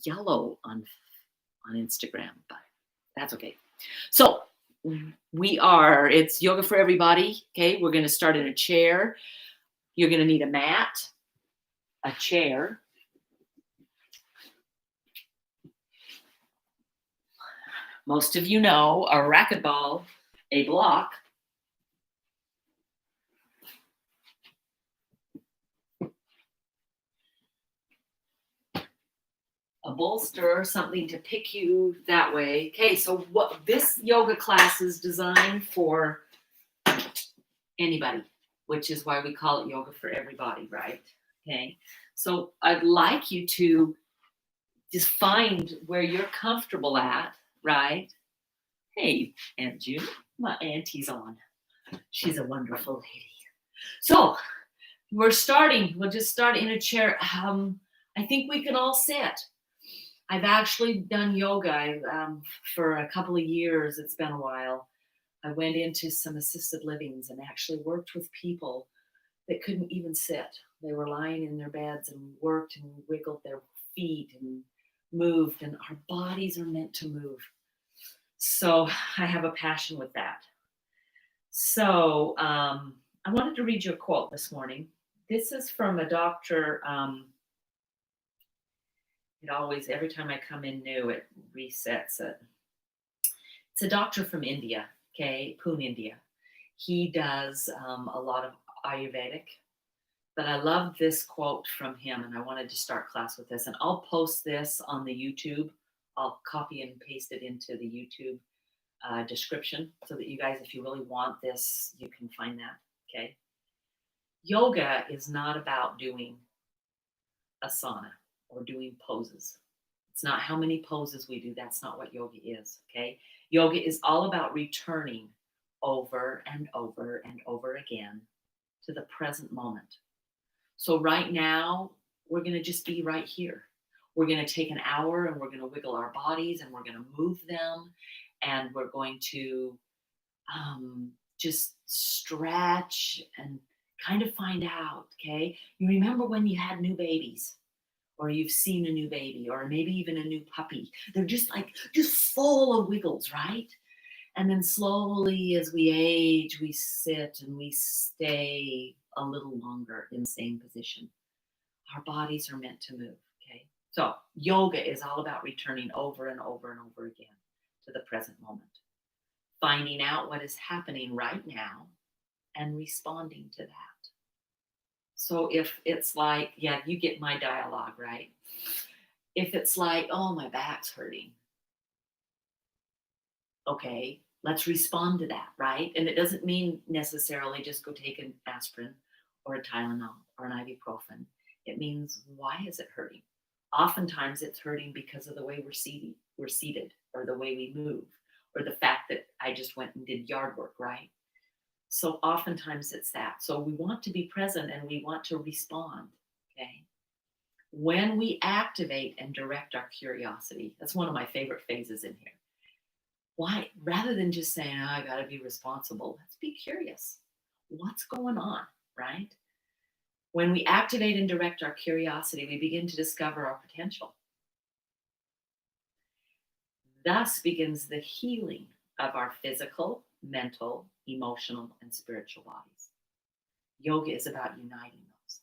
yellow on Instagram, but that's okay. So it's yoga for everybody. Okay, we're going to start in a chair. You're going to need a mat, a chair, most of you know, a racquetball, a block, a bolster, something to pick you that way. Okay, so what this yoga class is designed for anybody, which is why we call it yoga for everybody, right? Okay, so I'd like you to just find where you're comfortable at, right? Hey, Aunt June, my auntie's on. She's a wonderful lady. So we'll just start in a chair. I think we can all sit. I've actually done yoga for a couple of years. It's been a while. I went into some assisted livings and actually worked with people that couldn't even sit. They were lying in their beds and worked and wiggled their feet and moved, and our bodies are meant to move. So I have a passion with that. So I wanted to read you a quote this morning. This is from a doctor. It always, every time I come in new, it resets it. It's a doctor from India, okay, Pune, India. He does a lot of Ayurvedic, but I love this quote from him, and I wanted to start class with this. And I'll post this on the YouTube. I'll copy and paste it into the YouTube description so that you guys, if you really want this, you can find that, okay? Yoga is not about doing asana or doing poses. It's not how many poses we do. That's not what yoga is, okay? Yoga is all about returning over and over and over again to the present moment. So right now, we're going to just be right here. We're going to take an hour and we're going to wiggle our bodies and we're going to move them and we're going to just stretch and kind of find out, okay? You remember when you had new babies, or you've seen a new baby, or maybe even a new puppy. They're just full of wiggles, right? And then slowly as we age, we sit and we stay a little longer in the same position. Our bodies are meant to move, okay? So yoga is all about returning over and over and over again to the present moment, finding out what is happening right now and responding to that. So if it's like, yeah, you get my dialogue, right? If it's like, oh, my back's hurting. Okay, let's respond to that, right? And it doesn't mean necessarily just go take an aspirin or a Tylenol or an ibuprofen. It means, why is it hurting? Oftentimes it's hurting because of the way we're seated, or the way we move, or the fact that I just went and did yard work, right? So oftentimes it's that. So we want to be present and we want to respond, okay? When we activate and direct our curiosity, that's one of my favorite phases in here. Why? Rather than just saying, oh, I got to be responsible, let's be curious. What's going on, right? When we activate and direct our curiosity, we begin to discover our potential. Thus begins the healing of our physical, mental, emotional, and spiritual bodies. Yoga is about uniting those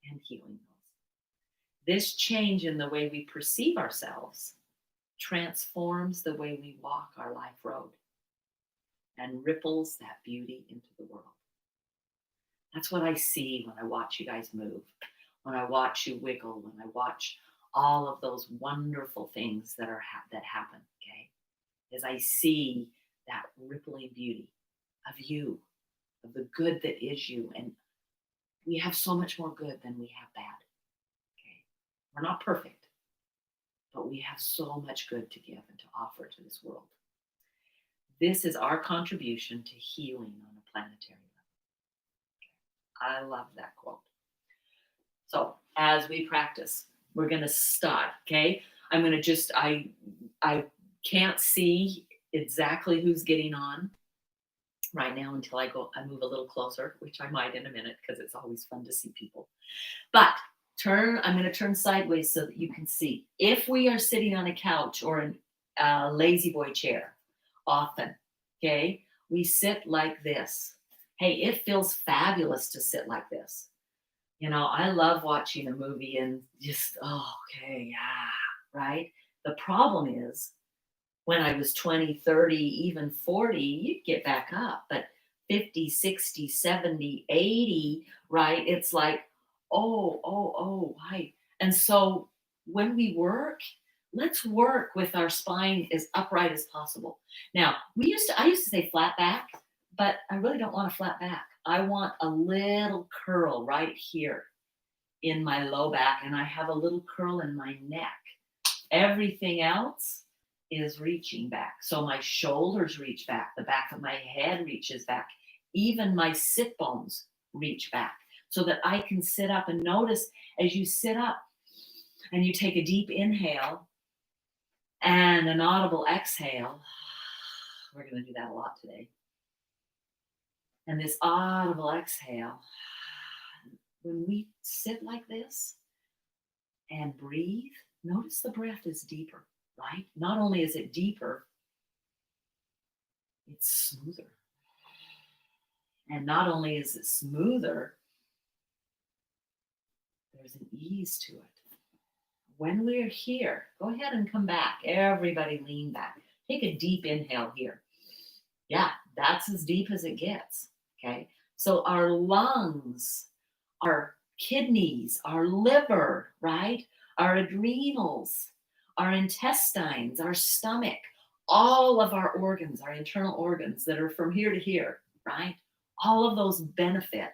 and healing those. This change in the way we perceive ourselves transforms the way we walk our life road and ripples that beauty into the world. That's what I see when I watch you guys move, when I watch you wiggle, when I watch all of those wonderful things that happen, okay? As I see that rippling beauty of you, of the good that is you. And we have so much more good than we have bad, okay? We're not perfect, but we have so much good to give and to offer to this world. This is our contribution to healing on a planetary level. Okay. I love that quote. So as we practice, we're going to start, okay? I'm going to just, I can't see exactly who's getting on right now until I move a little closer, which I might in a minute because it's always fun to see people. But I'm going to turn sideways so that you can see. If we are sitting on a couch or a lazy boy chair, often, okay, we sit like this. Hey, it feels fabulous to sit like this. I love watching a movie and just, oh, okay, yeah, right? The problem is when I was 20, 30, even 40, you'd get back up. But 50, 60, 70, 80, right? It's like, why? And so when we work, let's work with our spine as upright as possible. Now, I used to say flat back, but I really don't want a flat back. I want a little curl right here in my low back, and I have a little curl in my neck. Everything else is reaching back. So my shoulders reach back, the back of my head reaches back, even my sit bones reach back so that I can sit up. And notice as you sit up and you take a deep inhale and an audible exhale, we're going to do that a lot today. And this audible exhale, when we sit like this and breathe, notice the breath is deeper, right? Not only is it deeper, it's smoother. And not only is it smoother, there's an ease to it. When we're here, go ahead and come back. Everybody lean back. Take a deep inhale here. Yeah, that's as deep as it gets. Okay. So our lungs, our kidneys, our liver, right? Our adrenals, our intestines, our stomach, all of our organs, our internal organs that are from here to here, right? All of those benefit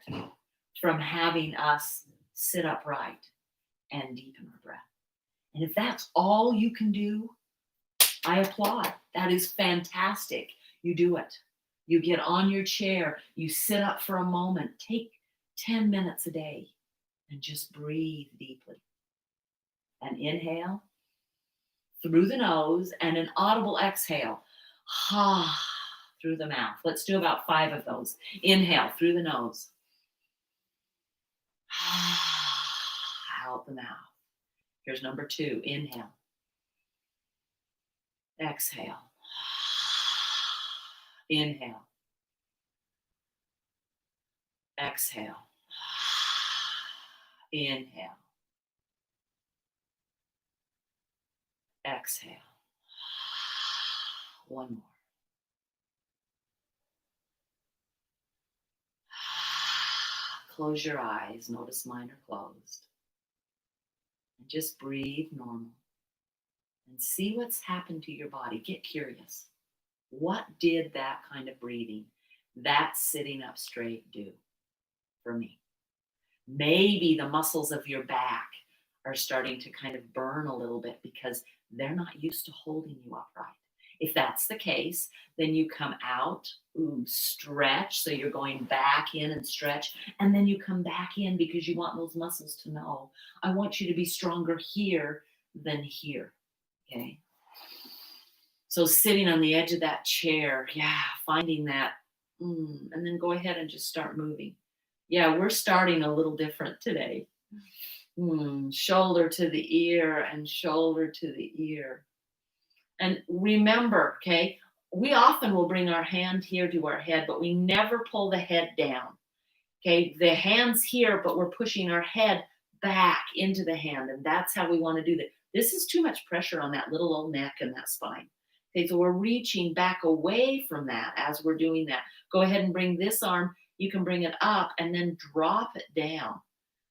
from having us sit upright and deepen our breath. And if that's all you can do, I applaud. That is fantastic. You do it. You get on your chair, you sit up for a moment, take 10 minutes a day and just breathe deeply. And inhale through the nose and an audible exhale. Through the mouth. Let's do about 5 of those. Inhale through the nose. Out the mouth. Here's number 2. Inhale. Exhale. Inhale. Exhale. Inhale. Exhale. One more. Close your eyes. Notice mine are closed. And just breathe normal. And see what's happened to your body. Get curious. What did that kind of breathing, that sitting up straight do for me? Maybe the muscles of your back are starting to kind of burn a little bit because they're not used to holding you upright. If that's the case, then you come out, stretch. So you're going back in and stretch. And then you come back in because you want those muscles to know, I want you to be stronger here than here. Okay. So sitting on the edge of that chair, finding that, and then go ahead and just start moving. Yeah, we're starting a little different today. Shoulder to the ear and shoulder to the ear. And remember, okay, we often will bring our hand here to our head, but we never pull the head down. Okay, the hand's here, but we're pushing our head back into the hand. And that's how we want to do that. This is too much pressure on that little old neck and that spine. Okay, so we're reaching back away from that as we're doing that. Go ahead and bring this arm. You can bring it up and then drop it down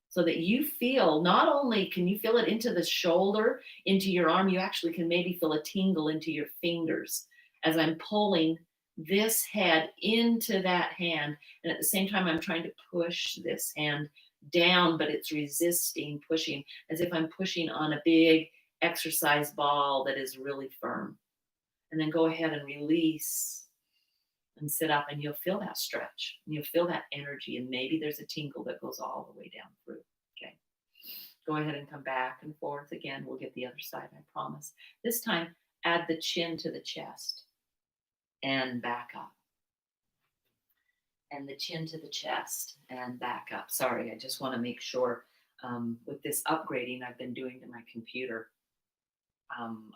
so that you feel, not only can you feel it into the shoulder, into your arm, you actually can maybe feel a tingle into your fingers as I'm pulling this head into that hand. And at the same time, I'm trying to push this hand down, but it's resisting pushing, as if I'm pushing on a big exercise ball that is really firm. And then go ahead and release and sit up, and you'll feel that stretch. And you'll feel that energy, and maybe there's a tingle that goes all the way down through. Okay. Go ahead and come back and forth again. We'll get the other side, I promise. This time, add the chin to the chest and back up. And the chin to the chest and back up. Sorry, I just want to make sure With this upgrading I've been doing to my computer,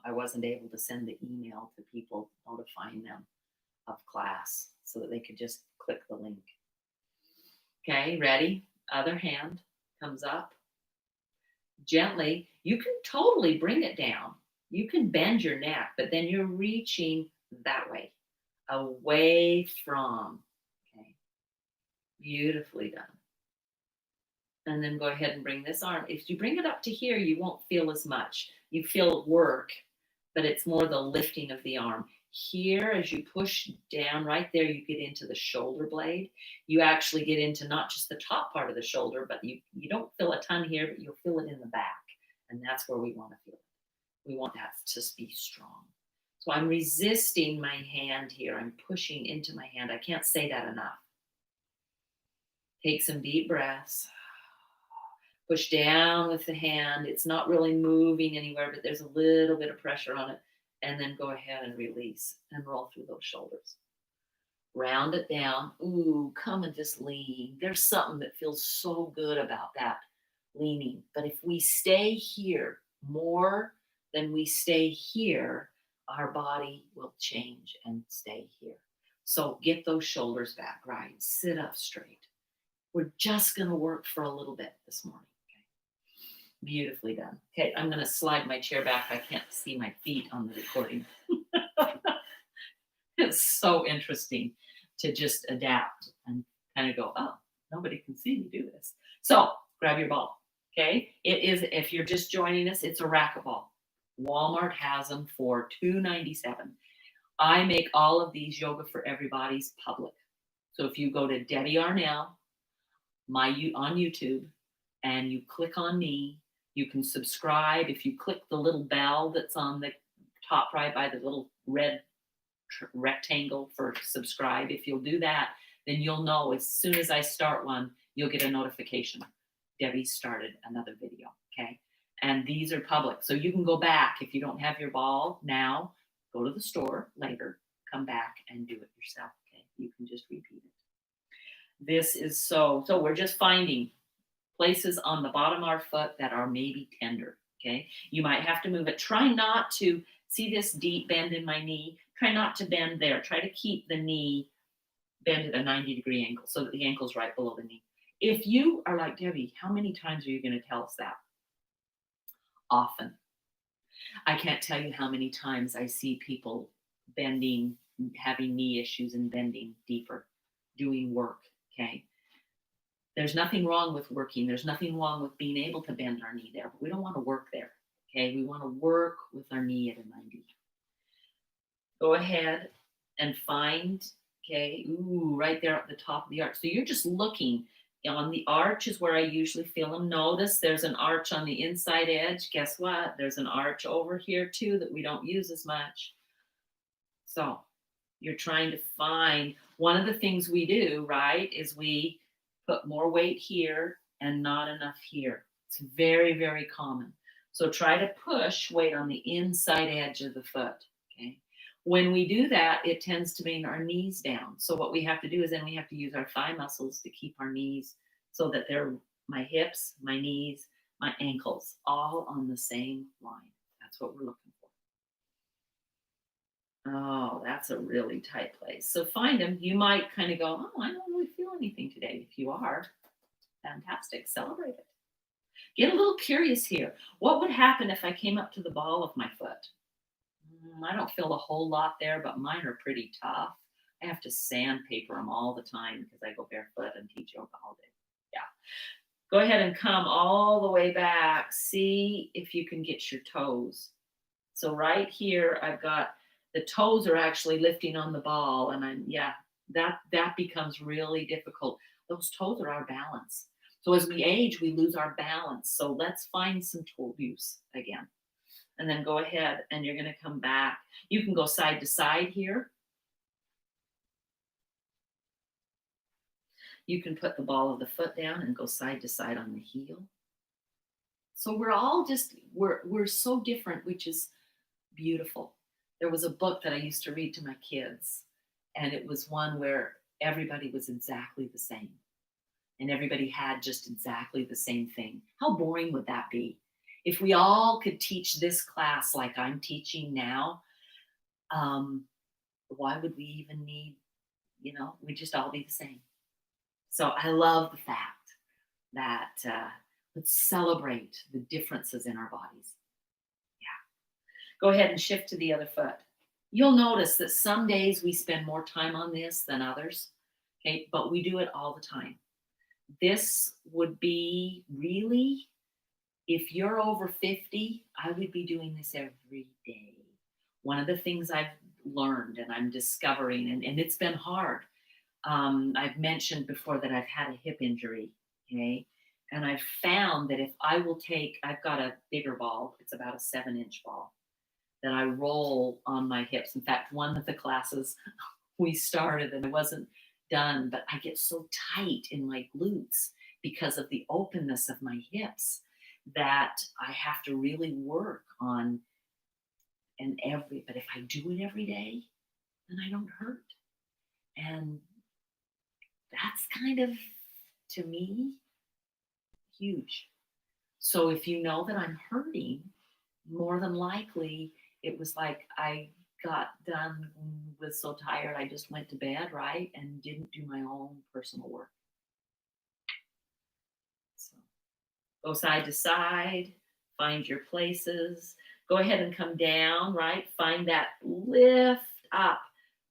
I wasn't able to send the email to people notifying them of class so that they could just click the link. Okay, ready? Other hand comes up gently. You can totally bring it down. You can bend your neck, but then you're reaching that way, away from. Okay, beautifully done. And then go ahead and bring this arm. If you bring it up to here, you won't feel as much. You feel work, but it's more the lifting of the arm. Here, as you push down right there, you get into the shoulder blade. You actually get into not just the top part of the shoulder, but you don't feel a ton here, but you'll feel it in the back. And that's where we want to feel it. We want that to be strong. So I'm resisting my hand here. I'm pushing into my hand. I can't say that enough. Take some deep breaths. Push down with the hand. It's not really moving anywhere, but there's a little bit of pressure on it. And then go ahead and release and roll through those shoulders. Round it down. Ooh, come and just lean. There's something that feels so good about that leaning. But if we stay here more than we stay here, our body will change and stay here. So get those shoulders back, right? Sit up straight. We're just going to work for a little bit this morning. Beautifully done. Okay, I'm going to slide my chair back. I can't see my feet on the recording. It's so interesting to just adapt and kind of go, oh, nobody can see me do this. So grab your ball. Okay, it is, if you're just joining us, it's a racquetball. Walmart has them for $2.97. I make all of these Yoga for Everybody's public. So if you go to Debbie Arnell, on YouTube, and you click on me, you can subscribe. If you click the little bell that's on the top right by the little red rectangle for subscribe, if you'll do that, then you'll know as soon as I start one, you'll get a notification. Debbie started another video, okay? And these are public. So you can go back. If you don't have your ball now, go to the store later, come back and do it yourself, okay? You can just repeat it. This is so we're just finding places on the bottom of our foot that are maybe tender, okay? You might have to move it. Try not to see this deep bend in my knee. Try not to bend there. Try to keep the knee bend at a 90-degree angle so that the ankle's right below the knee. If you are like, Debbie, how many times are you going to tell us that? Often. I can't tell you how many times I see people bending, having knee issues and bending deeper, doing work, okay? There's nothing wrong with working. There's nothing wrong with being able to bend our knee there, but we don't want to work there, okay? We want to work with our knee at a 90. Go ahead and find, okay, right there at the top of the arch. So you're just looking on the arch is where I usually feel them. Notice there's an arch on the inside edge. Guess what? There's an arch over here too that we don't use as much. So you're trying to find, one of the things we do, right, is we put more weight here and not enough here. It's very, very common. So try to push weight on the inside edge of the foot, okay? When we do that, it tends to bring our knees down. So what we have to do is then we have to use our thigh muscles to keep our knees so that they're my hips, my knees, my ankles, all on the same line. That's what we're looking for. Oh, that's a really tight place. So find them. You might kind of go, oh, I don't really feel anything today. If you are, fantastic. Celebrate it. Get a little curious here. What would happen if I came up to the ball of my foot? I don't feel a whole lot there, but mine are pretty tough. I have to sandpaper them all the time because I go barefoot and teach yoga all day. Yeah. Go ahead and come all the way back. See if you can get your toes. So right here, I've got the toes are actually lifting on the ball, and that becomes really difficult. Those toes are our balance. So as we age, we lose our balance. So let's find some toe use again. And then go ahead and you're going to come back. You can go side to side here. You can put the ball of the foot down and go side to side on the heel. So we're all just, we're so different, which is beautiful. There was a book that I used to read to my kids, and it was one where everybody was exactly the same. and everybody had just exactly the same thing. How boring would that be? If we all could teach this class like I'm teaching now, um, why would we even need, we'd just all be the same. So I love the fact that let's celebrate the differences in our bodies. Yeah. Go ahead and shift to the other foot. You'll notice that some days we spend more time on this than others. Okay, but we do it all the time. This would be really, if you're over 50, I would be doing this every day. One of the things I've learned and I'm discovering, and it's been hard. I've mentioned before that I've had a hip injury, okay? And I've found that if I will I've got a bigger ball, it's about a 7-inch ball that I roll on my hips. In fact, one of the classes we started and I wasn't done, but I get so tight in my glutes because of the openness of my hips that I have to really work on but if I do it every day, then I don't hurt. And that's kind of, to me, huge. So if you know that I'm hurting, more than likely it was like I got done, was so tired I just went to bed, right? And didn't do my own personal work. So go side to side, find your places. Go ahead and come down, right? Find that lift up.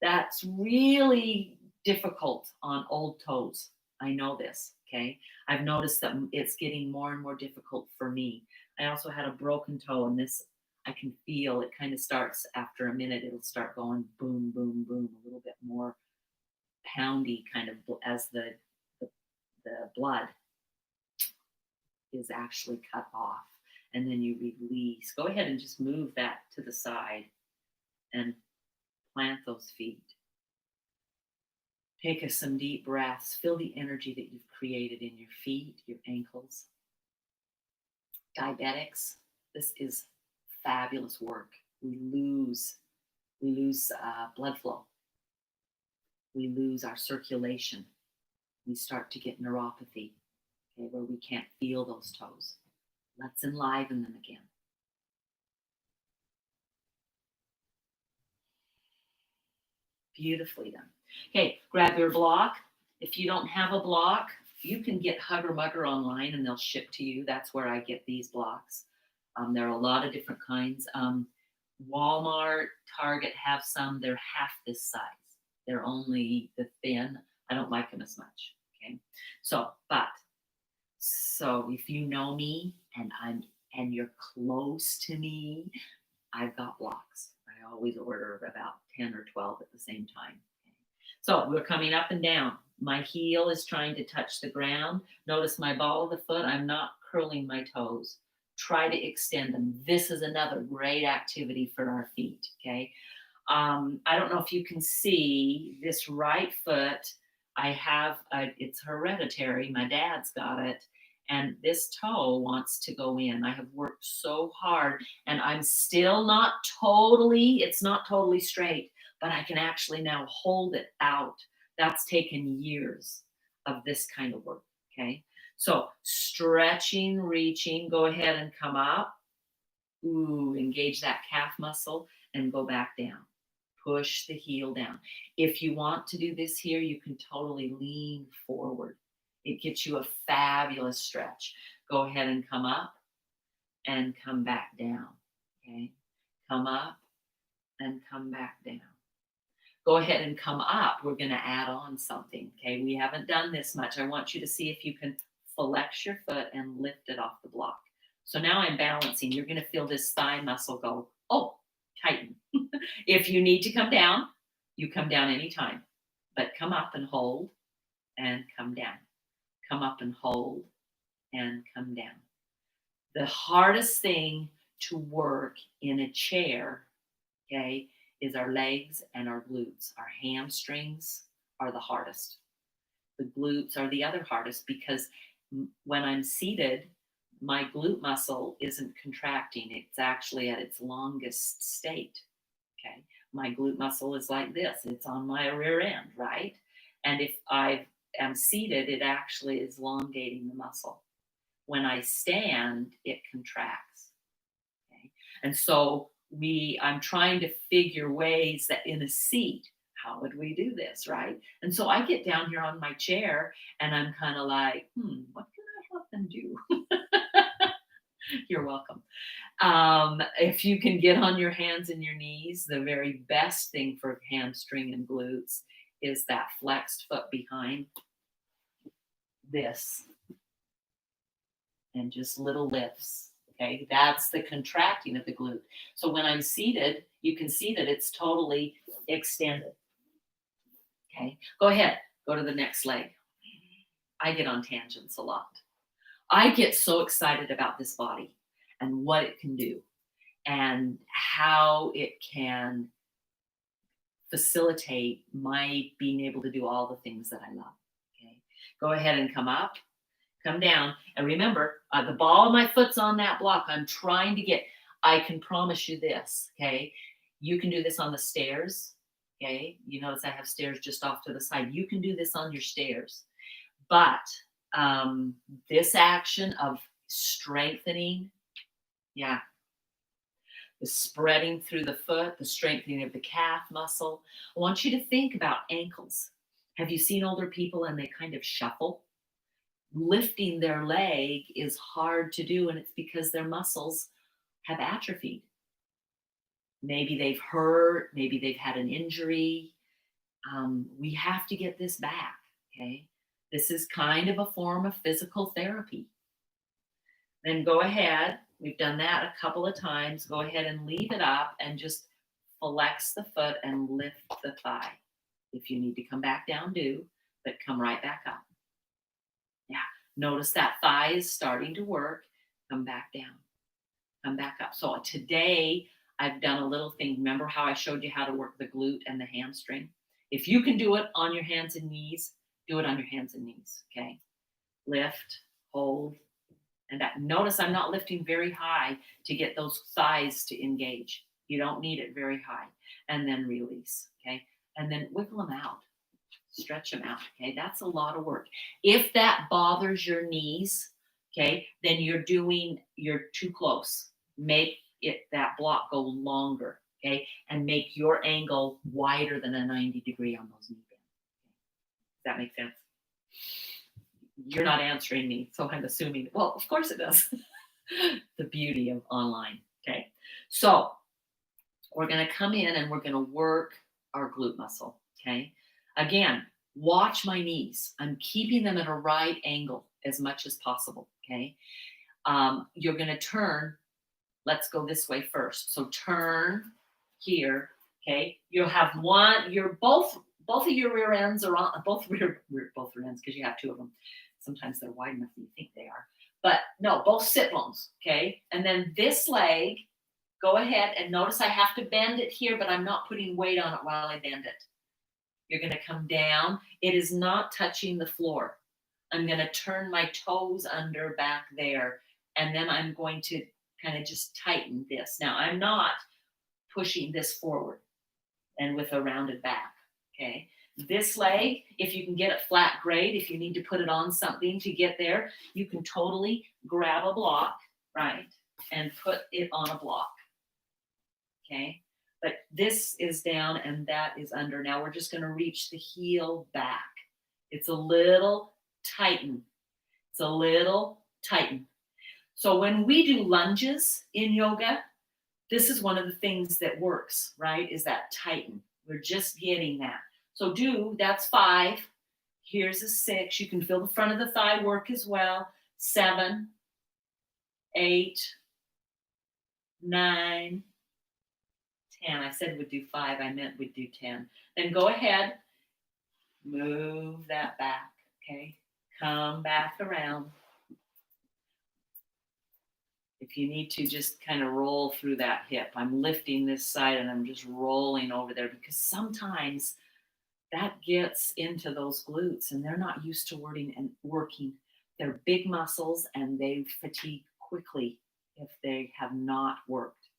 That's really difficult on old toes. I know this, okay? I've noticed that it's getting more and more difficult for me. I also had a broken toe, and this I can feel it kind of starts after a minute, it'll start going boom, boom, boom, a little bit more poundy kind of as the, the blood is actually cut off and then you release. Go ahead and just move that to the side and plant those feet. Take some deep breaths. Feel the energy that you've created in your feet, your ankles. Diabetics, this is fabulous work. We lose blood flow. We lose our circulation. We start to get neuropathy, okay, where we can't feel those toes. Let's enliven them again. Beautifully done. Okay, grab your block. If you don't have a block, you can get Hugger Mugger online and they'll ship to you. That's where I get these blocks. There are a lot of different kinds. Walmart, Target have some. They're half this size. They're only the thin. I don't like them as much. Okay, so if you know me and you're close to me, I've got blocks. I always order about 10 or 12 at the same time. Okay. So we're coming up and down. My heel is trying to touch the ground. Notice my ball of the foot. I'm not curling my toes. Try to extend them. This is another great activity for our feet. Okay. I don't know if you can see this right foot. It's hereditary. My dad's got it. And this toe wants to go in. I have worked so hard and I'm still it's not totally straight, but I can actually now hold it out. That's taken years of this kind of work. Okay. So stretching, reaching, go ahead and come up. Ooh, engage that calf muscle and go back down. Push the heel down. If you want to do this here, you can totally lean forward. It gets you a fabulous stretch. Go ahead and come up and come back down. Okay. Come up and come back down. Go ahead and come up. We're going to add on something. Okay. We haven't done this much. I want you to see if you can flex your foot and lift it off the block. So now I'm balancing. You're going to feel this thigh muscle go, oh, tighten. If you need to come down, you come down anytime. But come up and hold and come down. Come up and hold and come down. The hardest thing to work in a chair, okay, is our legs and our glutes. Our hamstrings are the hardest. The glutes are the other hardest because when I'm seated, my glute muscle isn't contracting. It's actually at its longest state. Okay. My glute muscle is like this. It's on my rear end, right? And if I've am seated, it actually is elongating the muscle. When I stand, it contracts. Okay. And so I'm trying to figure ways that in a seat, how would we do this, right? And so I get down here on my chair and I'm kind of like, what can I help them do? You're welcome. If you can get on your hands and your knees, the very best thing for hamstring and glutes is that flexed foot behind this and just little lifts. Okay, that's the contracting of the glute. So when I'm seated, you can see that it's totally extended. Okay, go ahead, go to the next leg. I get on tangents a lot. I get so excited about this body and what it can do and how it can facilitate my being able to do all the things that I love. Okay, go ahead and come up, come down, and remember, the ball of my foot's on that block. I'm trying to get. I can promise you this. Okay, you can do this on the stairs. Okay, you notice I have stairs just off to the side. You can do this on your stairs, but this action of strengthening, yeah, the spreading through the foot, the strengthening of the calf muscle. I want you to think about ankles. Have you seen older people and they kind of shuffle? Lifting their leg is hard to do, and it's because their muscles have atrophied. Maybe they've hurt, maybe they've had an injury. We have to get this back, okay? This is kind of a form of physical therapy. Then go ahead. We've done that a couple of times. Go ahead and leave it up and just flex the foot and lift the thigh. If you need to come back down, do, but come right back up. Yeah. Notice that thigh is starting to work. Come back down. Come back up. So today I've done a little thing. Remember how I showed you how to work the glute and the hamstring? If you can do it on your hands and knees, do it on your hands and knees. Okay. Lift, hold, and that. Notice I'm not lifting very high to get those thighs to engage. You don't need it very high. And then release. Okay. And then wiggle them out. Stretch them out. Okay. That's a lot of work. If that bothers your knees, okay, then you're too close. Make that block go longer. Okay. And make your angle wider than a 90 degree on those knee bends. Does that make sense? You're not answering me, so I'm assuming, well, of course it does. The beauty of online. Okay. So we're going to come in and we're going to work our glute muscle. Okay. Again, watch my knees. I'm keeping them at a right angle as much as possible. Okay. You're going to turn. Let's go this way first. So turn here. Okay. You'll have both of your rear ends are on both rear ends because you have two of them. Sometimes they're wide enough that you think they are. But no, both sit bones. Okay. And then this leg, go ahead and notice I have to bend it here, but I'm not putting weight on it while I bend it. You're going to come down. It is not touching the floor. I'm going to turn my toes under back there. And then I'm going to kind of just tighten this. Now, I'm not pushing this forward and with a rounded back. Okay. This leg, if you can get it flat, great. If you need to put it on something to get there, you can totally grab a block, right, and put it on a block. Okay. But this is down and that is under. Now we're just going to reach the heel back. It's a little tighten. It's a little tighten. So when we do lunges in yoga, this is one of the things that works, right, is that tighten. We're just getting that. So that's 5. Here's a 6. You can feel the front of the thigh work as well. 7, 8, 9, 10. I said we'd do 5. I meant we'd do 10. Then go ahead. Move that back. Okay. Come back around. If you need to, just kind of roll through that hip. I'm lifting this side and I'm just rolling over there because sometimes that gets into those glutes and they're not used to working. They're big muscles and they fatigue quickly if they have not worked.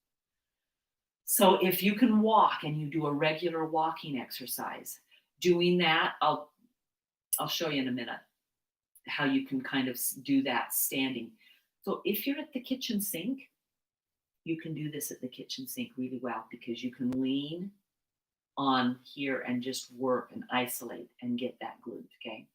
So if you can walk and you do a regular walking exercise, doing that, I'll show you in a minute how you can kind of do that standing. So if you're at the kitchen sink, you can do this at the kitchen sink really well because you can lean on here and just work and isolate and get that glute, okay?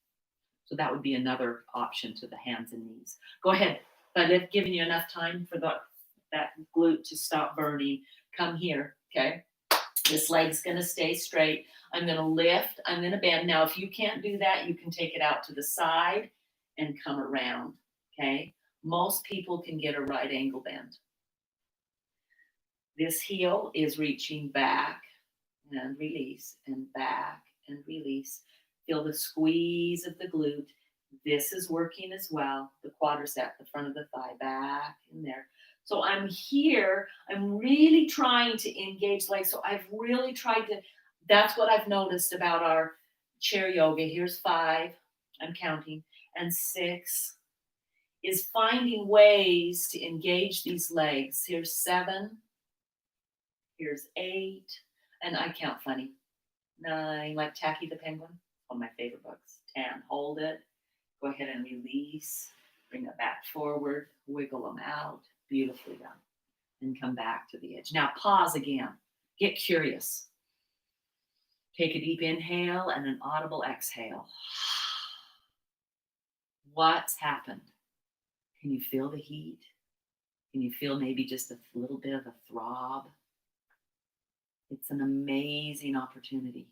So that would be another option to the hands and knees. Go ahead. I've given you enough time for that glute to stop burning. Come here, okay? This leg's gonna stay straight. I'm gonna lift, I'm gonna bend. Now, if you can't do that, you can take it out to the side and come around, okay? Most people can get a right angle bend. This heel is reaching back and release and back and release. Feel the squeeze of the glute. This is working as well. The quadricep, the front of the thigh, back in there. So I'm here. I'm really trying to engage legs. So I've really tried to, that's what I've noticed about our chair yoga. Here's 5, I'm counting, and 6 is finding ways to engage these legs. Here's 7, here's 8, and I count funny. 9, like Tacky the Penguin, one of my favorite books. 10, hold it. Go ahead and release. Bring it back forward. Wiggle them out. Beautifully done. And come back to the edge. Now pause again. Get curious. Take a deep inhale and an audible exhale. What's happened? Can you feel the heat? Can you feel maybe just a little bit of a throb? It's an amazing opportunity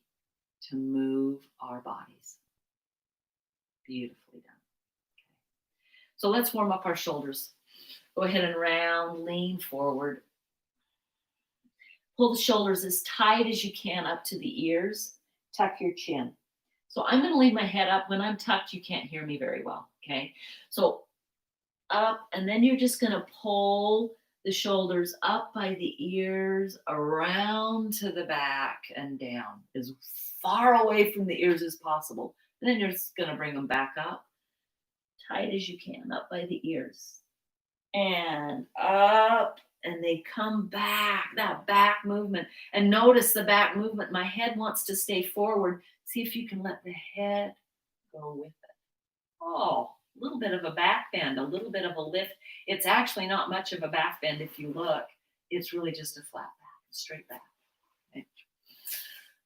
to move our bodies. Beautifully done. Okay. So let's warm up our shoulders. Go ahead and round, lean forward. Pull the shoulders as tight as you can up to the ears. Tuck your chin. So I'm going to leave my head up. When I'm tucked, you can't hear me very well. Okay. So up, and then you're just going to pull the shoulders up by the ears, around to the back and down, as far away from the ears as possible. And then you're just going to bring them back up, tight as you can, up by the ears. And up, and they come back, that back movement. And notice the back movement. My head wants to stay forward. See if you can let the head go with it. Oh, a little bit of a back bend, a little bit of a lift. It's actually not much of a back bend if you look. It's really just a flat back, straight back. Okay.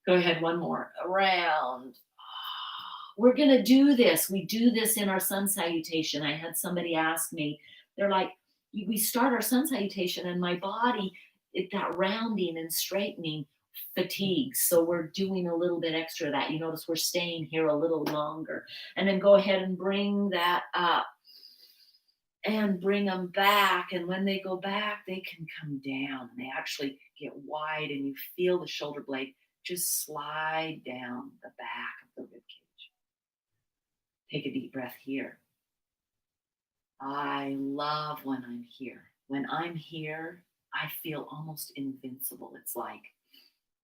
Go ahead, one more. Around. We're going to do this. We do this in our sun salutation. I had somebody ask me, they're like, we start our sun salutation and my body, that rounding and straightening fatigues. So we're doing a little bit extra of that. You notice we're staying here a little longer. And then go ahead and bring that up and bring them back. And when they go back, they can come down and they actually get wide and you feel the shoulder blade just slide down the back of the rib cage. Take a deep breath here. I love when I'm here. When I'm here, I feel almost invincible. It's like,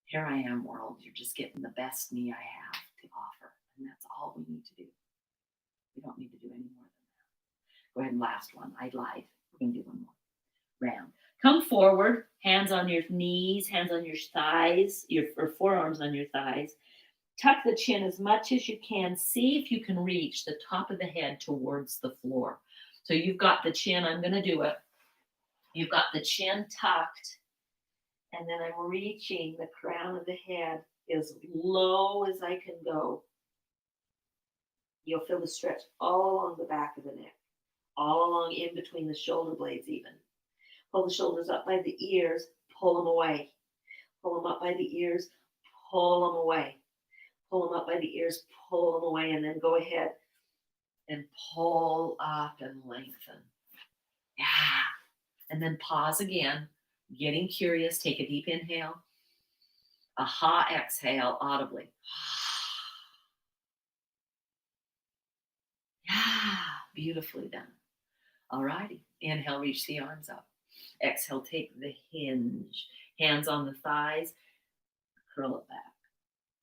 here I am, world. You're just getting the best me I have to offer. And that's all we need to do. We don't need to do any more than that. Go ahead and last one. I lied. We're going to do one more. Round. Come forward. Hands on your knees, hands on your thighs, or forearms on your thighs. Tuck the chin as much as you can. See if you can reach the top of the head towards the floor. So you've got the chin. I'm going to do it. You've got the chin tucked. And then I'm reaching the crown of the head as low as I can go. You'll feel the stretch all along the back of the neck, all along in between the shoulder blades even. Pull the shoulders up by the ears, pull them away. Pull them up by the ears, pull them away. Pull them up by the ears, pull them away, and then go ahead and pull up and lengthen. Yeah. And then pause again, getting curious. Take a deep inhale. Aha, exhale audibly. Yeah, beautifully done. All righty. Inhale, reach the arms up. Exhale, take the hinge. Hands on the thighs, curl it back.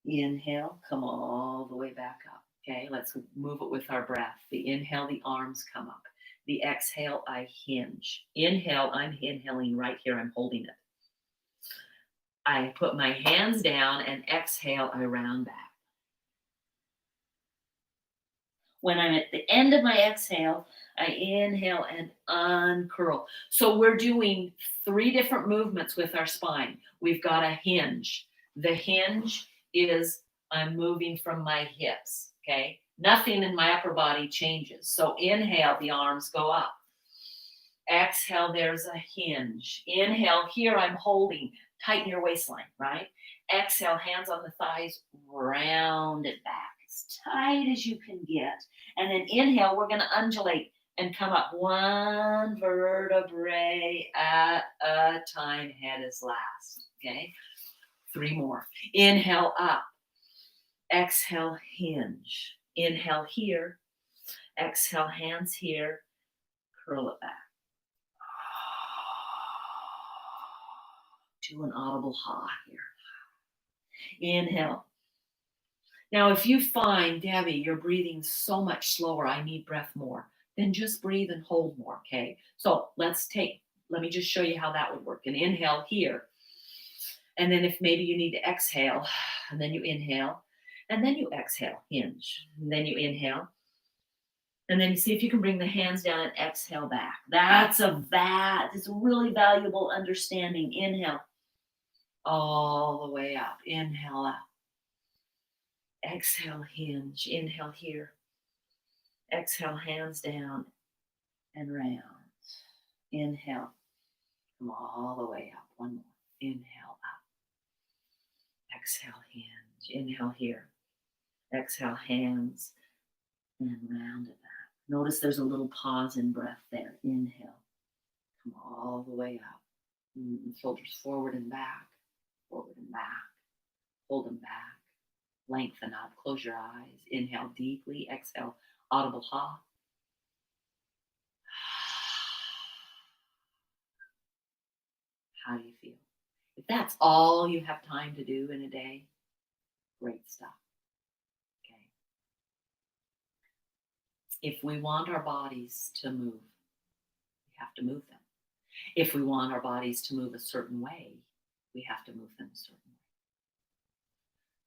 Inhale, come all the way back up. Okay, let's move it with our breath. The inhale, the arms come up. The exhale, I hinge. Inhale, I'm inhaling right here. I'm holding it. I put my hands down and exhale, I round back. When I'm at the end of my exhale, I inhale and uncurl. So we're doing 3 different movements with our spine. We've got a hinge. The hinge is I'm moving from my hips, okay? Nothing in my upper body changes. So inhale, the arms go up. Exhale, there's a hinge. Inhale, here I'm holding. Tighten your waistline, right? Exhale, hands on the thighs, round it back as tight as you can get. And then inhale, we're going to undulate and come up one vertebrae at a time. Head is last. Okay. 3 more. Inhale up. Exhale, hinge. Inhale here. Exhale, hands here. Curl it back. Do an audible ha here. Inhale. Now, if you find, Debbie, you're breathing so much slower, I need breath more, then just breathe and hold more, okay? So let me just show you how that would work. And inhale here. And then if maybe you need to exhale, and then you inhale, and then you exhale, hinge. And then you inhale. And then you see if you can bring the hands down and exhale back. It's a really valuable understanding. Inhale. All the way up. Inhale up. Exhale, hinge. Inhale here. Exhale, hands down and round. Inhale. Come all the way up. One more. Inhale up. Exhale, hinge. Inhale here. Exhale, hands and round it back. Notice there's a little pause in breath there. Inhale. Come all the way up. Shoulders forward and back. Forward and back. Hold them back. Lengthen up. Close your eyes. Inhale deeply. Exhale. Audible ha. How do you feel? If that's all you have time to do in a day, great stuff. Okay. If we want our bodies to move, we have to move them. If we want our bodies to move a certain way, we have to move them a certain way.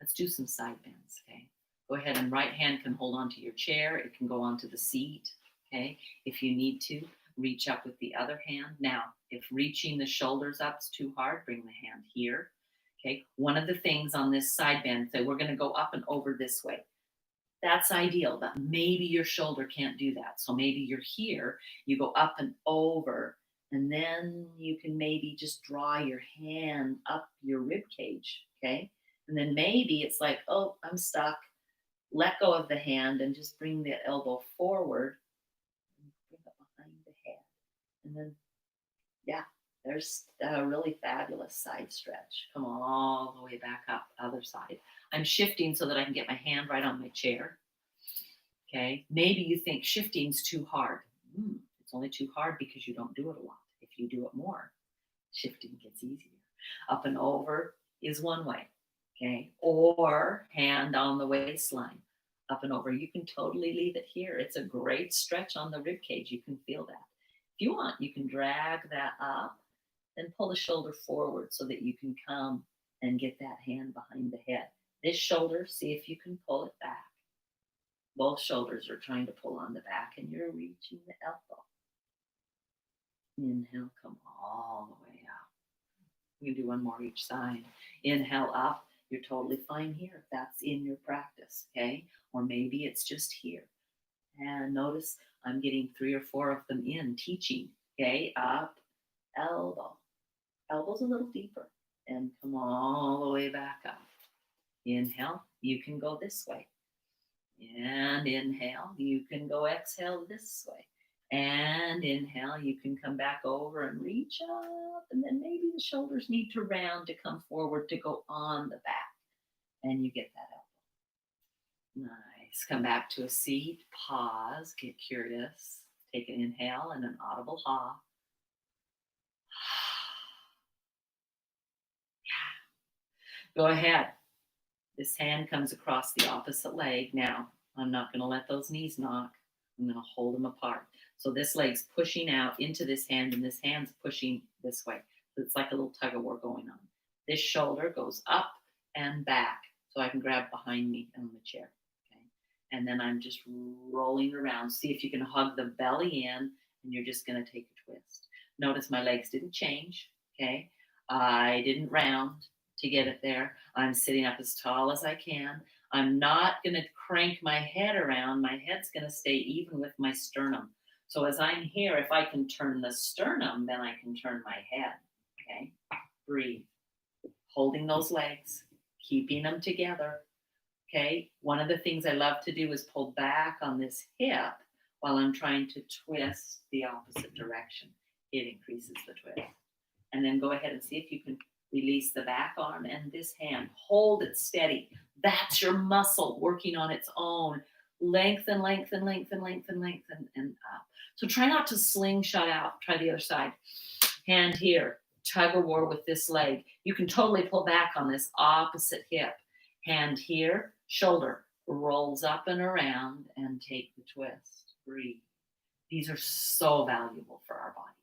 Let's do some side bends, okay? Go ahead and right hand can hold onto your chair. It can go onto the seat, okay? If you need to, reach up with the other hand. Now, if reaching the shoulders up is too hard, bring the hand here, okay? One of the things on this side bend, so we're going to go up and over this way. That's ideal, but maybe your shoulder can't do that. So maybe you're here, you go up and over, and then you can maybe just draw your hand up your rib cage, okay? And then maybe it's like, oh, I'm stuck. Let go of the hand and just bring the elbow forward. And bring it behind the head. And then, yeah, there's a really fabulous side stretch. Come all the way back up, other side. I'm shifting so that I can get my hand right on my chair. Okay, maybe you think shifting's too hard. It's only too hard because you don't do it a lot. If you do it more, shifting gets easier. Up and over is one way. Okay, or hand on the waistline, up and over. You can totally leave it here. It's a great stretch on the rib cage. You can feel that. If you want, you can drag that up and pull the shoulder forward so that you can come and get that hand behind the head. This shoulder, see if you can pull it back. Both shoulders are trying to pull on the back and you're reaching the elbow. Inhale, come all the way up. We can do one more each side. Inhale up. You're totally fine here if that's in your practice, okay? Or maybe it's just here. And notice I'm getting 3 or 4 of them in, teaching, okay? Up, elbow. Elbow's a little deeper. And come all the way back up. Inhale, you can go this way. And inhale, you can go exhale this way. And inhale, you can come back over and reach up. And then maybe the shoulders need to round to come forward to go on the back. And you get that elbow. Nice. Come back to a seat. Pause. Get curious. Take an inhale and an audible ha. Yeah. Go ahead. This hand comes across the opposite leg. Now, I'm not going to let those knees knock. I'm going to hold them apart. So this leg's pushing out into this hand, and this hand's pushing this way. So it's like a little tug of war going on. This shoulder goes up and back, so I can grab behind me on the chair. Okay. And then I'm just rolling around. See if you can hug the belly in, and you're just going to take a twist. Notice my legs didn't change. Okay. I didn't round to get it there. I'm sitting up as tall as I can. I'm not going to crank my head around. My head's going to stay even with my sternum. So as I'm here, if I can turn the sternum, then I can turn my head. Okay. Breathe. Holding those legs, keeping them together. Okay. One of the things I love to do is pull back on this hip while I'm trying to twist the opposite direction. It increases the twist. And then go ahead and see if you can release the back arm and this hand. Hold it steady. That's your muscle working on its own. Lengthen, lengthen, lengthen, lengthen, lengthen, and up. So try not to slingshot out. Try the other side. Hand here. Tug of war with this leg. You can totally pull back on this opposite hip. Hand here. Shoulder rolls up and around and take the twist. Breathe. These are so valuable for our body.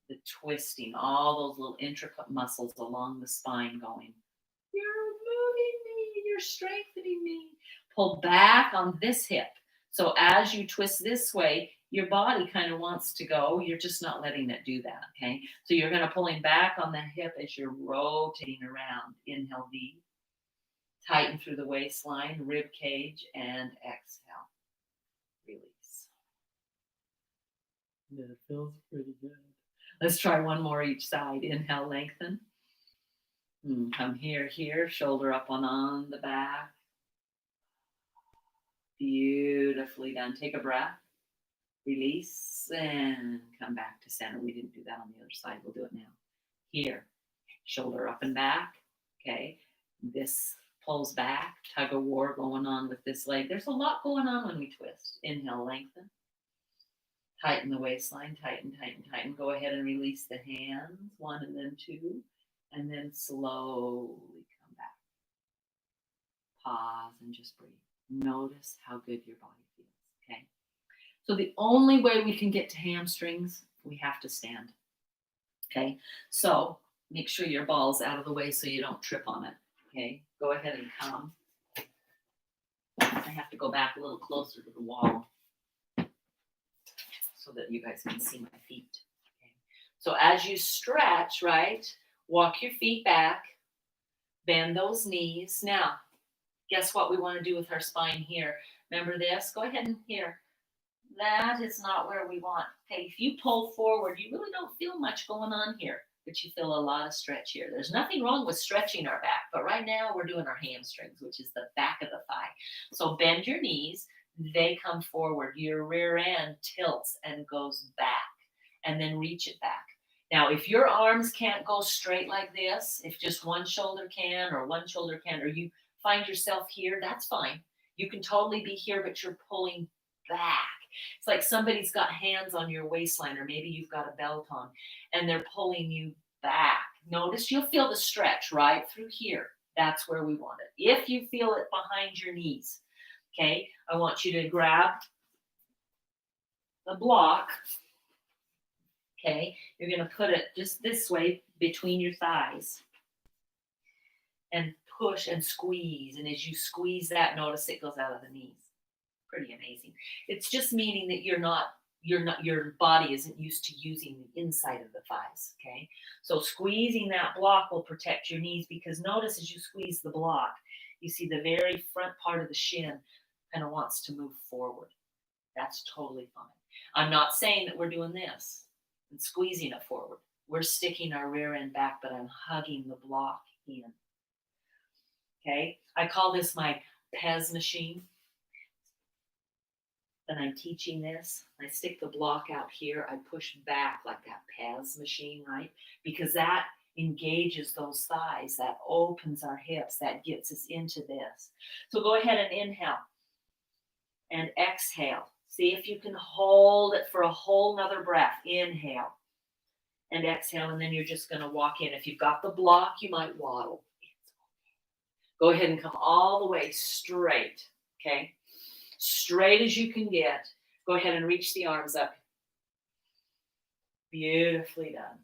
The twisting, all those little intricate muscles along the spine going, you're moving me, you're strengthening me. Pull back on this hip. So as you twist this way, your body kind of wants to go. You're just not letting it do that, okay? So you're going to pulling back on the hip as you're rotating around. Inhale deep. Tighten through the waistline, rib cage, and exhale. Release. That feels pretty good. Let's try one more each side. Inhale, lengthen. Come here, shoulder up on the back. Beautifully done. Take a breath. Release and come back to center. We didn't do that on the other side. We'll do it now. Here, shoulder up and back. Okay. This pulls back. Tug of war going on with this leg. There's a lot going on when we twist. Inhale, lengthen. Tighten the waistline, tighten, tighten, tighten. Go ahead and release the hands, one and then two, and then slowly come back. Pause and just breathe. Notice how good your body feels, okay? So the only way we can get to hamstrings, we have to stand, okay? So make sure your ball's out of the way so you don't trip on it, okay? Go ahead and come. I have to go back a little closer to the wall so that you guys can see my feet. Okay. So as you stretch, right, walk your feet back, bend those knees. Now, guess what we want to do with our spine here? Remember this? Go ahead and here. That is not where we want. Okay, if you pull forward, you really don't feel much going on here, but you feel a lot of stretch here. There's nothing wrong with stretching our back, but right now we're doing our hamstrings, which is the back of the thigh. So bend your knees. They come forward. Your rear end tilts and goes back, and then reach it back. Now, if your arms can't go straight like this, if just one shoulder can, or one shoulder can, or you find yourself here, that's fine. You can totally be here, but you're pulling back. It's like somebody's got hands on your waistline, or maybe you've got a belt on, and they're pulling you back. Notice you'll feel the stretch right through here. That's where we want it. If you feel it behind your knees, okay, I want you to grab the block. Okay, you're going to put it just this way between your thighs and push and squeeze. And as you squeeze that, notice it goes out of the knees. Pretty amazing. It's just meaning that your body isn't used to using the inside of the thighs. Okay, so squeezing that block will protect your knees, because notice as you squeeze the block, you see the very front part of the shin kind of wants to move forward. That's totally fine. I'm not saying that we're doing this and squeezing it forward. We're sticking our rear end back, but I'm hugging the block in. Okay, I call this my Pez machine. Then I'm teaching this. I stick the block out here. I push back like that Pez machine, right? Because that engages those thighs, that opens our hips, that gets us into this. So go ahead and inhale and exhale. See if you can hold it for a whole nother breath. Inhale and exhale, and then you're just going to walk in. If you've got the block, you might waddle. Go ahead and come all the way straight, okay? Straight as you can get. Go ahead and reach the arms up. Beautifully done.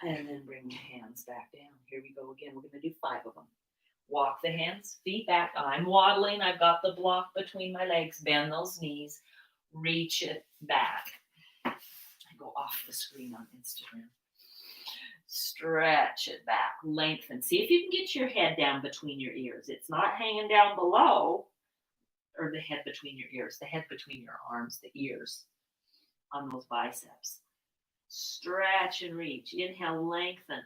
And then bring the hands back down. Here we go again. We're going to do 5 of them. Walk the hands, feet back. I'm waddling. I've got the block between my legs. Bend those knees. Reach it back. I go off the screen on Instagram. Stretch it back. Lengthen. See if you can get your head down between your ears. It's not hanging down below, or the head between your ears, the head between your arms, the ears on those biceps. Stretch and reach. Inhale, lengthen.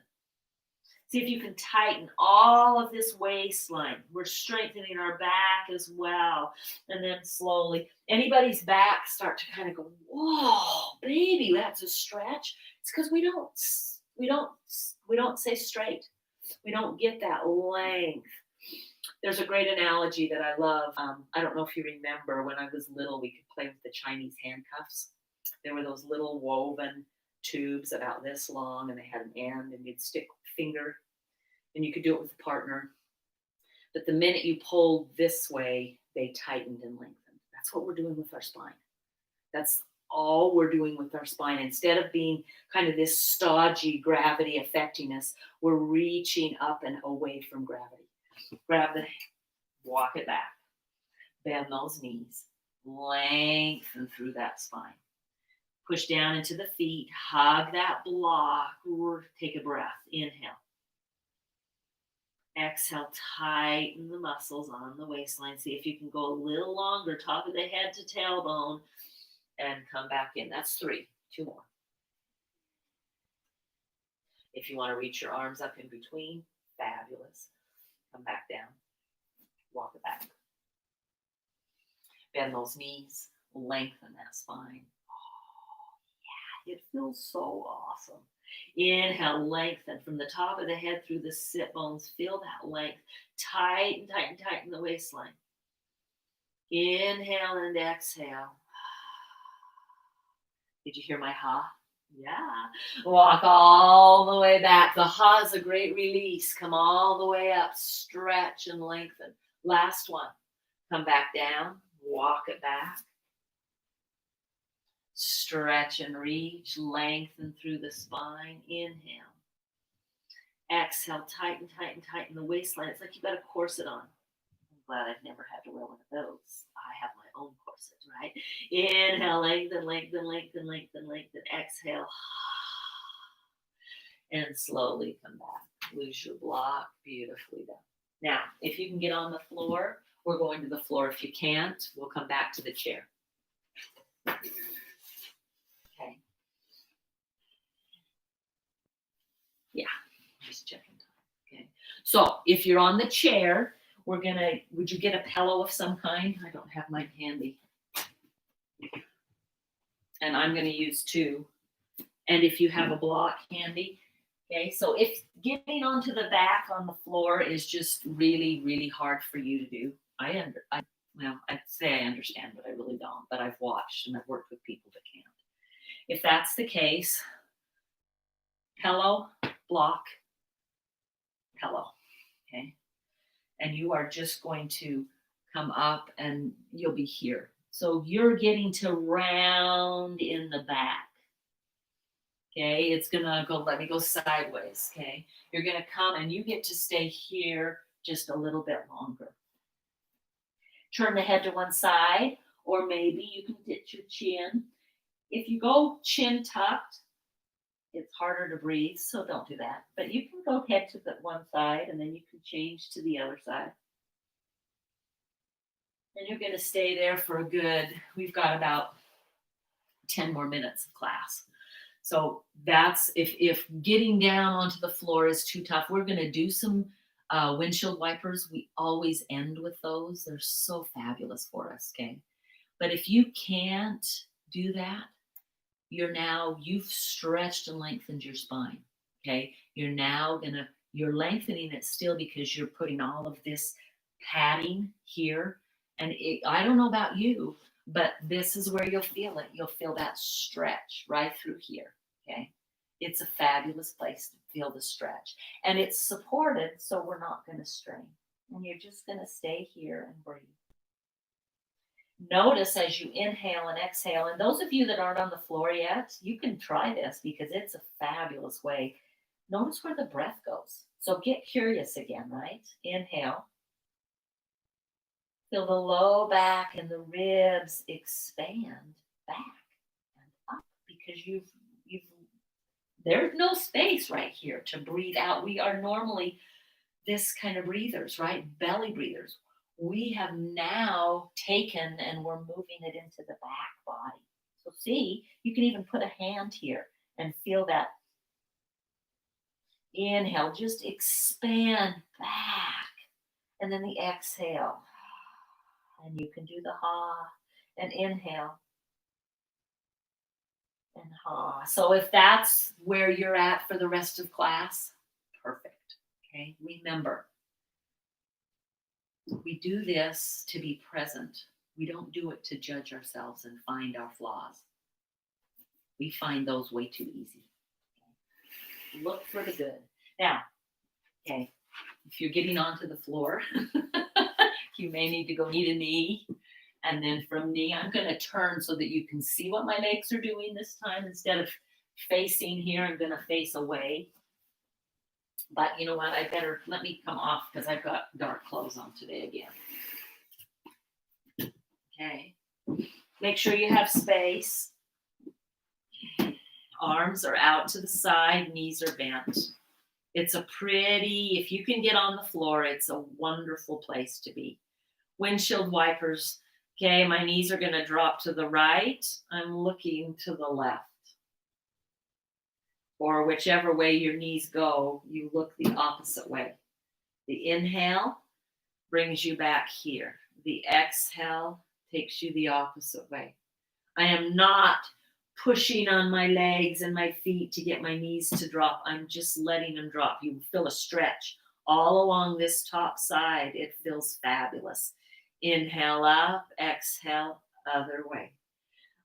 See if you can tighten all of this waistline. We're strengthening our back as well. And then slowly, anybody's back start to kind of go, whoa, baby, that's a stretch. It's because we don't stay straight. We don't get that length. There's a great analogy that I love. I don't know if you remember when I was little, we could play with the Chinese handcuffs. There were those little woven tubes about this long, and they had an end, and you'd stick a finger, and you could do it with a partner. But the minute you pulled this way, they tightened and lengthened. That's what we're doing with our spine. That's all we're doing with our spine. Instead of being kind of this stodgy gravity affecting us, we're reaching up and away from gravity. Grab the, walk it back. Bend those knees. Lengthen through that spine. Push down into the feet. Hug that block. Or take a breath. Inhale. Exhale. Tighten the muscles on the waistline. See if you can go a little longer. Top of the head to tailbone. And come back in. That's 3. 2 more. If you want to reach your arms up in between, fabulous. Come back down. Walk it back. Bend those knees. Lengthen that spine. Oh, yeah, it feels so awesome. Inhale, lengthen from the top of the head through the sit bones. Feel that length. Tighten, tighten, tighten the waistline. Inhale and exhale. Did you hear my ha? Yeah. Walk all the way back. The ha is a great release. Come all the way up. Stretch and lengthen. Last one. Come back down. Walk it back. Stretch and reach. Lengthen through the spine. Inhale. Exhale. Tighten, tighten, tighten the waistline. It's like you got a corset on. I'm glad I've never had to wear one of those. I have my own corset, right? Inhale, lengthen, lengthen, lengthen, lengthen, lengthen. Exhale. And slowly come back. Lose your block. Beautifully done. Now, if you can get on the floor, we're going to the floor. If you can't, we'll come back to the chair. Okay. Yeah, just checking time. Okay. So if you're on the chair, would you get a pillow of some kind? I don't have mine handy. And I'm going to use 2. And if you have a block handy, okay. So if getting onto the back on the floor is just really, really hard for you to do, I'd say I understand, but I really don't. But I've watched and I've worked with people that can't. If that's the case, pillow, block, pillow, okay. And you are just going to come up and you'll be here. So you're getting to round in the back. Okay, it's gonna go, let me go sideways. Okay, you're gonna come and you get to stay here just a little bit longer. Turn the head to one side, or maybe you can ditch your chin. If you go chin tucked, it's harder to breathe, so don't do that. But you can go head to the one side and then you can change to the other side. And you're going to stay there for a good, we've got about 10 more minutes of class. So that's, if getting down onto the floor is too tough, we're going to do some windshield wipers. We always end with those. They're so fabulous for us, okay? But if you can't do that, you've stretched and lengthened your spine, okay? You're lengthening it still because you're putting all of this padding here. And I don't know about you, but this is where you'll feel it. You'll feel that stretch right through here, okay? It's a fabulous place to feel the stretch. And it's supported, so we're not going to strain. And you're just going to stay here and breathe. Notice as you inhale and exhale, and those of you that aren't on the floor yet, you can try this because it's a fabulous way. Notice where the breath goes. So get curious again, right? Inhale. Feel the low back and the ribs expand back and up because you've there's no space right here to breathe out. We are normally this kind of breathers, right? Belly breathers. We have now taken and we're moving it into the back body. So see, you can even put a hand here and feel that. Inhale, just expand back. And then the exhale. And you can do the ha and inhale and ha. So if that's where you're at for the rest of class, perfect. Okay, remember, we do this to be present. We don't do it to judge ourselves and find our flaws. We find those way too easy. Okay? Look for the good. Now, okay, if you're getting onto the floor, you may need to go knee to knee. And then from knee, I'm going to turn so that you can see what my legs are doing this time. Instead of facing here, I'm going to face away. But you know what? I better let me come off because I've got dark clothes on today again. Okay. Make sure you have space. Arms are out to the side, knees are bent. It's a pretty, if you can get on the floor, it's a wonderful place to be. Windshield wipers. Okay, my knees are going to drop to the right. I'm looking to the left. Or whichever way your knees go, you look the opposite way. The inhale brings you back here. The exhale takes you the opposite way. I am not pushing on my legs and my feet to get my knees to drop. I'm just letting them drop. You feel a stretch all along this top side. It feels fabulous. Inhale up, exhale, other way.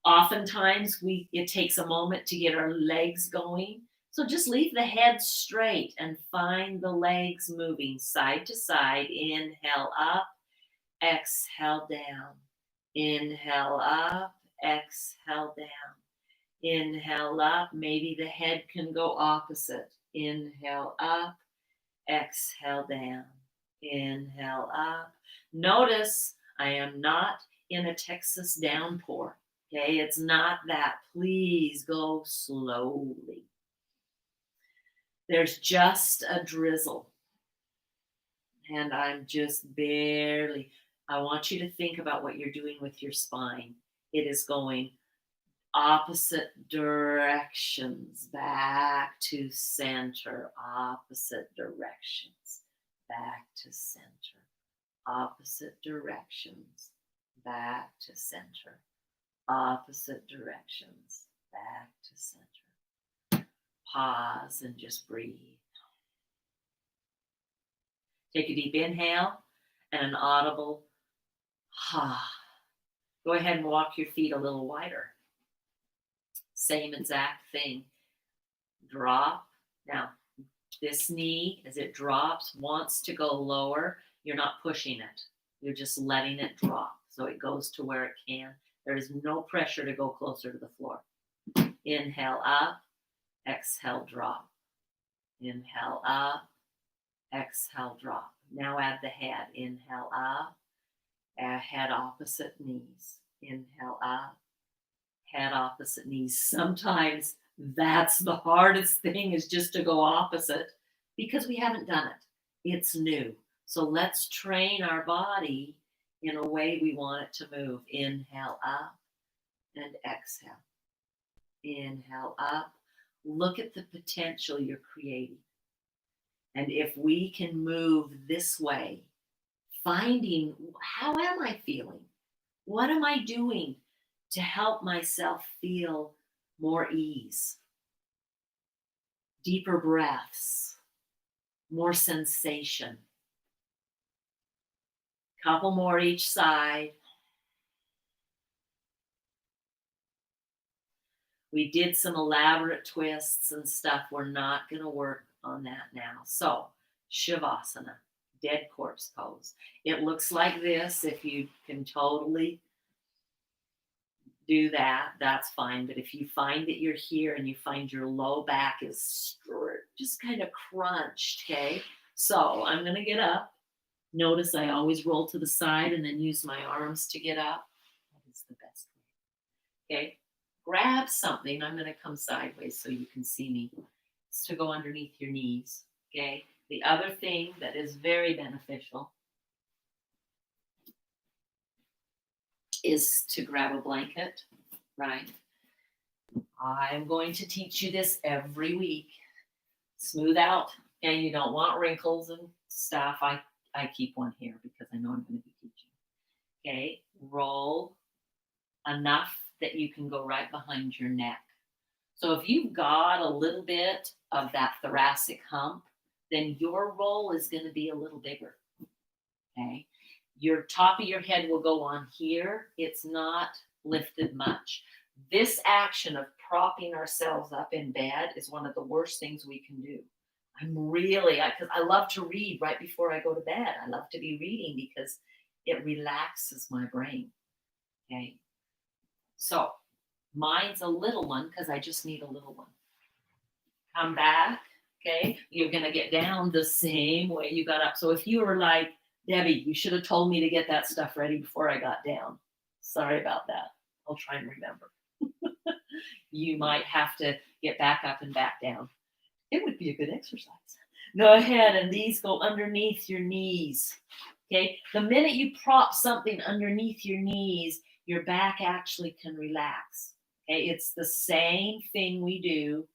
Oftentimes, it takes a moment to get our legs going. So just leave the head straight and find the legs moving side to side. Inhale up, exhale down. Inhale up, exhale down. Inhale up, maybe the head can go opposite. Inhale up, exhale down. Inhale up. Notice I am not in a Texas downpour. Okay, it's not that. Please go slowly. There's just a drizzle. And I'm just barely. I want you to think about what you're doing with your spine. It is going opposite directions, back to center, opposite directions, back to center, opposite directions, back to center, opposite directions, back to center. Pause and just breathe. Take a deep inhale and an audible ha. Go ahead and walk your feet a little wider. Same exact thing. Drop. Now, this knee, as it drops, wants to go lower. You're not pushing it. You're just letting it drop. So it goes to where it can. There is no pressure to go closer to the floor. Inhale up, exhale, drop. Inhale up, exhale, drop. Now add the head. Inhale up, head opposite knees. Inhale up, head opposite knees. Sometimes that's the hardest thing, is just to go opposite, because we haven't done it. It's new. So let's train our body in a way we want it to move. Inhale up and exhale. Inhale up. Look at the potential you're creating. And if we can move this way, finding, how am I feeling? What am I doing to help myself feel more ease? Deeper breaths, more sensation. Couple more each side. We did some elaborate twists and stuff. We're not going to work on that now. So, Shavasana, dead corpse pose. It looks like this. If you can totally do that, that's fine. But if you find that you're here and you find your low back is just kind of crunched, okay? So I'm going to get up. Notice I always roll to the side and then use my arms to get up. That is the best way. Okay? Grab something. I'm going to come sideways so you can see me. It's to go underneath your knees. Okay? The other thing that is very beneficial is to grab a blanket, right? I'm going to teach you this every week. Smooth out, and you don't want wrinkles and stuff. I keep one here because I know I'm going to be teaching. Okay, roll enough that you can go right behind your neck. So if you've got a little bit of that thoracic hump, then your roll is going to be a little bigger. Okay, your top of your head will go on here. It's not lifted much. This action of propping ourselves up in bed is one of the worst things we can do. Because I love to read right before I go to bed. I love to be reading because it relaxes my brain. Okay. So mine's a little one because I just need a little one. Come back. Okay. You're going to get down the same way you got up. So if you were like, Debbie, you should have told me to get that stuff ready before I got down. Sorry about that. I'll try and remember. You might have to get back up and back down. It would be a good exercise. Go ahead, and these go underneath your knees. Okay, the minute you prop something underneath your knees, your back actually can relax. Okay, it's the same thing we do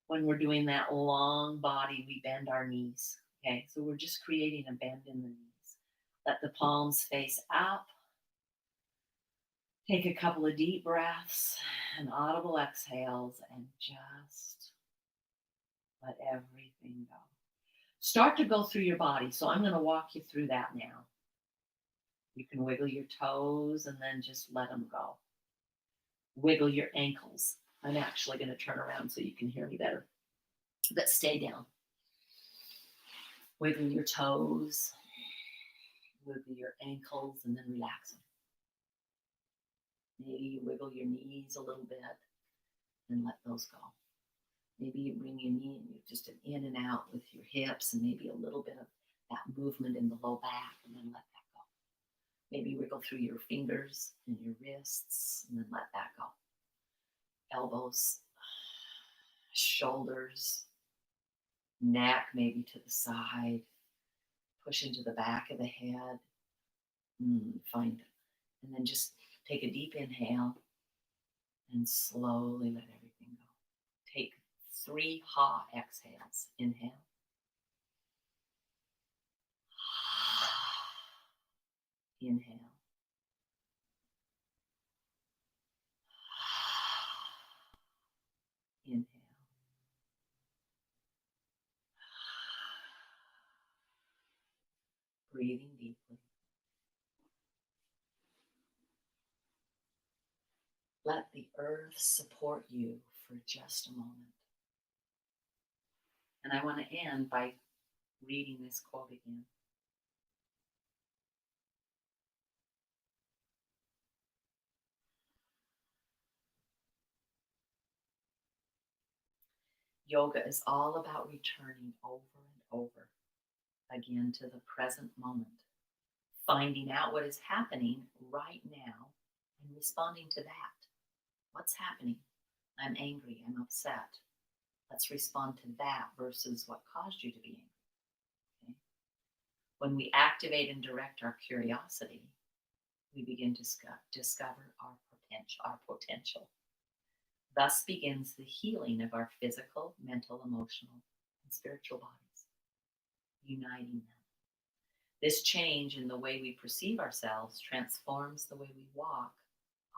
when we're doing that long body, we bend our knees. Okay, so we're just creating a bend in the knees. Let the palms face up. Take a couple of deep breaths and audible exhales and just let everything go. Start to go through your body. So I'm going to walk you through that now. You can wiggle your toes and then just let them go. Wiggle your ankles. I'm actually going to turn around so you can hear me better. But stay down. Wiggle your toes. Wiggle your ankles and then relax them. Maybe you wiggle your knees a little bit and let those go. Maybe you bring your knee and you just an in and out with your hips and maybe a little bit of that movement in the low back and then let that go. Maybe wiggle through your fingers and your wrists and then let that go. Elbows, shoulders, neck maybe to the side. Push into the back of the head. Find it. And then just take a deep inhale and slowly let everything go. Take 3 ha exhales. Inhale. Inhale. Inhale. Breathing deeply. Let the earth support you for just a moment. And I want to end by reading this quote again. Yoga is all about returning over and over again to the present moment, finding out what is happening right now and responding to that. What's happening? I'm angry, I'm upset. Let's respond to that versus what caused you to be angry. Okay? When we activate and direct our curiosity, we begin to discover our potential. Thus begins the healing of our physical, mental, emotional, and spiritual bodies, uniting them. This change in the way we perceive ourselves transforms the way we walk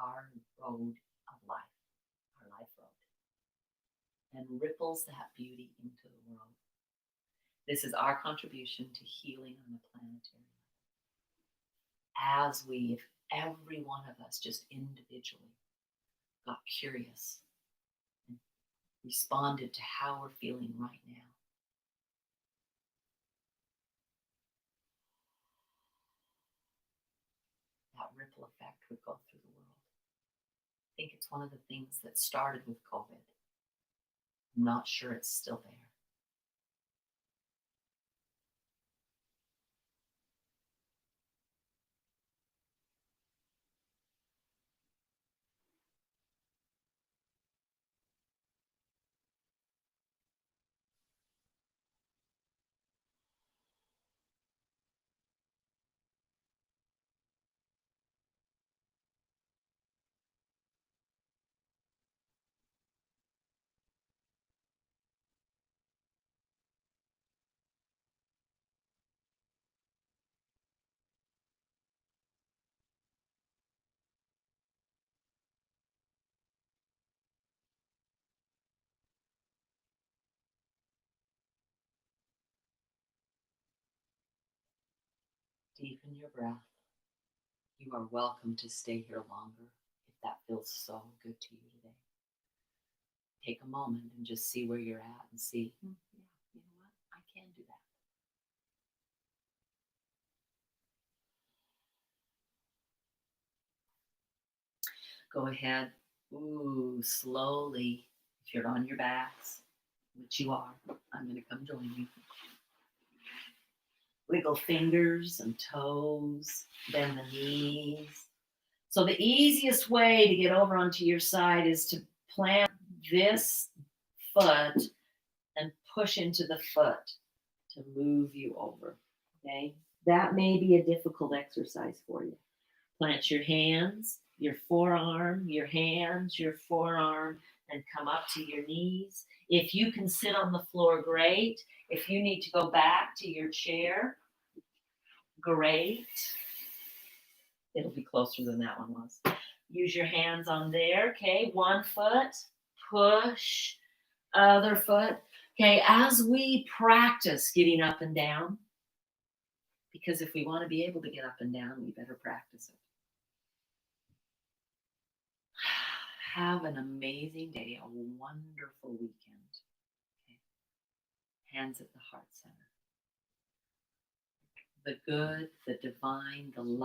our road of life, our life road, and ripples that beauty into the world. This is our contribution to healing on the planetary level. As if every one of us just individually got curious and responded to how we're feeling right now. That ripple effect would go through the world. I think it's one of the things that started with COVID. I'm not sure it's still there. Deepen your breath. You are welcome to stay here longer if that feels so good to you today. Take a moment and just see where you're at and see, yeah, you know what? I can do that. Go ahead. Ooh, slowly. If you're on your backs, which you are, I'm going to come join you. Wiggle fingers and toes, bend the knees. So the easiest way to get over onto your side is to plant this foot and push into the foot to move you over. Okay? That may be a difficult exercise for you. Plant your hands, your forearm, your hands, your forearm, and come up to your knees. If you can sit on the floor, great. If you need to go back to your chair, great. It'll be closer than that one was. Use your hands on there. Okay, one foot, push, other foot. Okay, as we practice getting up and down, because if we want to be able to get up and down, we better practice it. Have an amazing day, a wonderful weekend. Okay. Hands at the heart center. The good, the divine, the light.